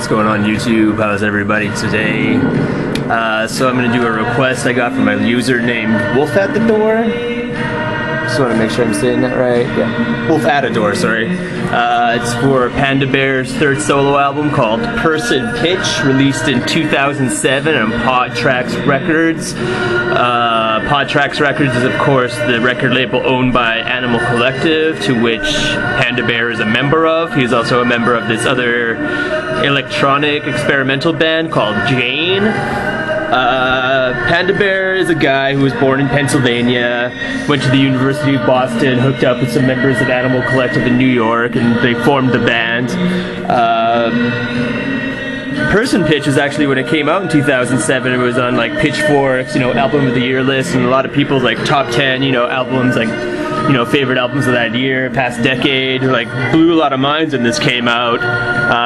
going on YouTube? How's everybody today? So I'm going to do a request I got from a user named Wolf at the Door. Just want to make sure I'm saying that right. Yeah, Wolf at a Door, sorry. It's for Panda Bear's third solo album called Person Pitch, released in 2007 on Podtrax Records. Podtrax Records is, of course, the record label owned by Animal Collective, to which Panda Bear is a member of. He's also a member of this other electronic experimental band called Jane. Panda Bear is a guy who was born in Pennsylvania, went to the University of Boston, hooked up with some members of Animal Collective in New York, and they formed the band. Person Pitch was actually, when it came out in 2007, it was on like Pitchfork's, album of the year list, and a lot of people's like top 10, albums, like, favorite albums of that year, past decade, like blew a lot of minds when this came out.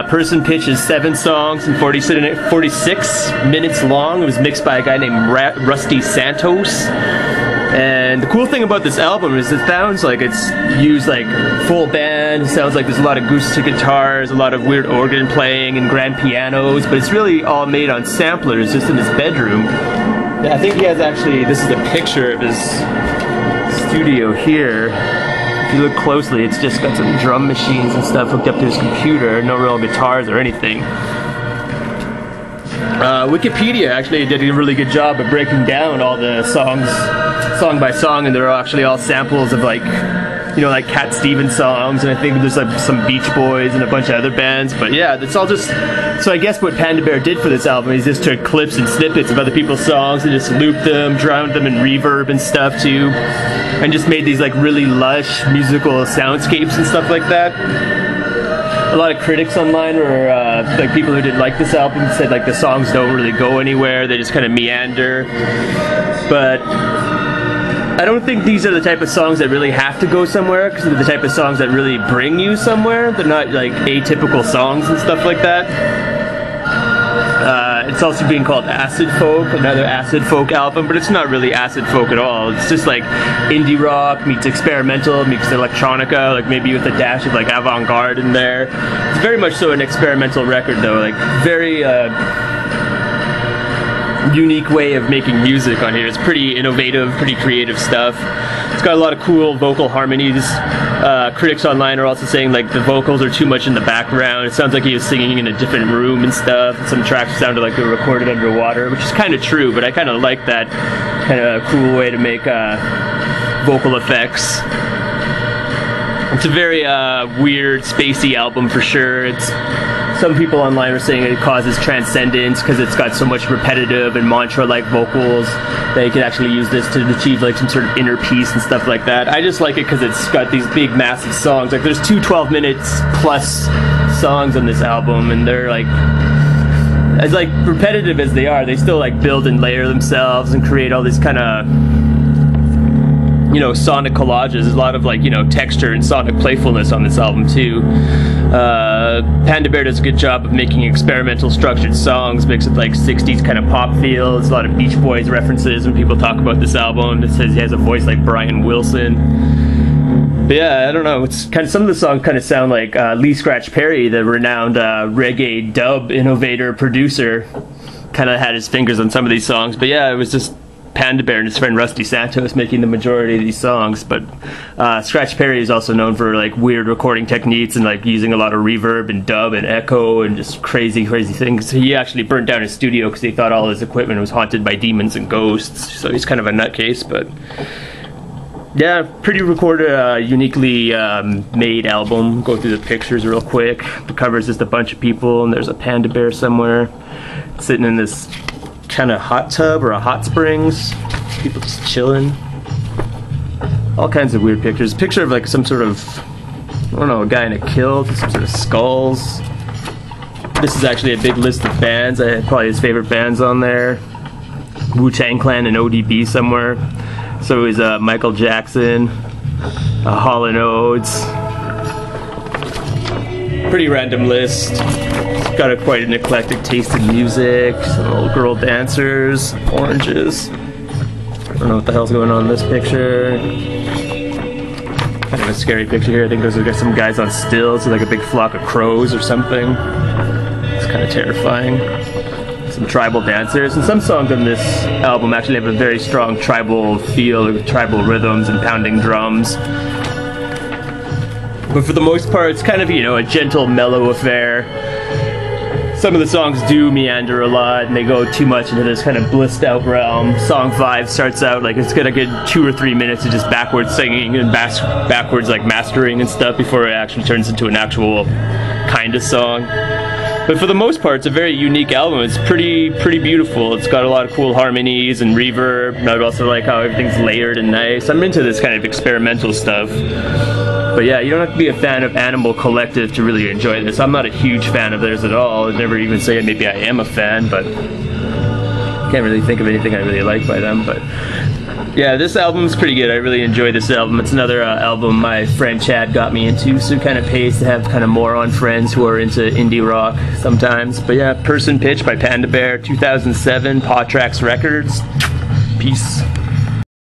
Person Pitch is 7 songs and 46 minutes long. It was mixed by a guy named Rusty Santos. And the cool thing about this album is it sounds like it's used like full band. It sounds like there's a lot of acoustic guitars, a lot of weird organ playing and grand pianos, but it's really all made on samplers just in his bedroom. I think he has actually, this is a picture of his studio here. If you look closely, it's just got some drum machines and stuff hooked up to his computer, no real guitars or anything. Wikipedia actually did a really good job of breaking down all the songs song by song, and they're actually all samples of like Cat Stevens songs, and I think there's like some Beach Boys and a bunch of other bands. But yeah, it's all just, so I guess what Panda Bear did for this album is just took clips and snippets of other people's songs and just looped them, drowned them in reverb and stuff too, and just made these like really lush musical soundscapes and stuff like that. A lot of critics online were like people who didn't like this album said like the songs don't really go anywhere, they just kind of meander. But I don't think these are the type of songs that really have to go somewhere, because they're the type of songs that really bring you somewhere. They're not like atypical songs and stuff like that. It's also being called acid folk, another acid folk album, but it's not really acid folk at all. It's just like indie rock meets experimental meets electronica, like maybe with a dash of like avant-garde in there. It's very much so an experimental record though, like very unique way of making music on here. It's pretty innovative, pretty creative stuff. It's got a lot of cool vocal harmonies. Critics online are also saying like the vocals are too much in the background. It sounds like he was singing in a different room and stuff. Some tracks sounded like they were recorded underwater, which is kind of true, but I kind of like that kind of cool way to make vocal effects. It's a very weird, spacey album for sure. Some people online are saying it causes transcendence because it's got so much repetitive and mantra-like vocals that you could actually use this to achieve like some sort of inner peace and stuff like that. I just like it because it's got these big, massive songs. Like there's 2 12 minutes plus songs on this album, and they're like, as like repetitive as they are, they still like build and layer themselves and create all these kind of sonic collages. There's a lot of like, texture and sonic playfulness on this album too. Panda Bear does a good job of making experimental structured songs, mixed with like 60s kind of pop feels, a lot of Beach Boys references when people talk about this album. It says he has a voice like Brian Wilson. But yeah, I don't know, it's kind of, some of the songs kind of sound like Lee Scratch Perry, the renowned reggae dub innovator producer, kind of had his fingers on some of these songs. But yeah, it was just Panda Bear and his friend Rusty Santos making the majority of these songs. But Scratch Perry is also known for like weird recording techniques and like using a lot of reverb and dub and echo and just crazy things. He actually burnt down his studio because he thought all his equipment was haunted by demons and ghosts, so he's kind of a nutcase. But yeah, pretty recorded, uniquely made album. Go through the pictures real quick. The cover is just a bunch of people, and there's a Panda Bear somewhere sitting in this kind of hot tub or a hot springs, people just chilling, all kinds of weird pictures. Picture of like some sort of, I don't know, a guy in a kilt, some sort of skulls. This is actually a big list of bands. I had probably his favorite bands on there. Wu-Tang Clan and ODB somewhere. So is Michael Jackson, Hall & Oates. Pretty random list. Got quite an eclectic taste in music, some little girl dancers, oranges. I don't know what the hell's going on in this picture. Kind of a scary picture here. I think those are some guys on stilts with like a big flock of crows or something. It's kind of terrifying. Some tribal dancers, and some songs on this album actually have a very strong tribal feel, with tribal rhythms and pounding drums. But for the most part, it's kind of, you know, a gentle, mellow affair. Some of the songs do meander a lot, and they go too much into this kind of blissed out realm. Song 5 starts out like it's got a good 2 or 3 minutes of just backwards singing and backwards like mastering and stuff before it actually turns into an actual kind of song. But for the most part, it's a very unique album. It's pretty beautiful. It's got a lot of cool harmonies and reverb. And I also like how everything's layered and nice. I'm into this kind of experimental stuff. But yeah, you don't have to be a fan of Animal Collective to really enjoy this. I'm not a huge fan of theirs at all. I'd never even say maybe I am a fan, but can't really think of anything I really like by them. But yeah, this album's pretty good. I really enjoy this album. It's another album my friend Chad got me into, so it kind of pays to have kind of moron friends who are into indie rock sometimes. But yeah, Person Pitch by Panda Bear, 2007, Paw Tracks Records. Peace.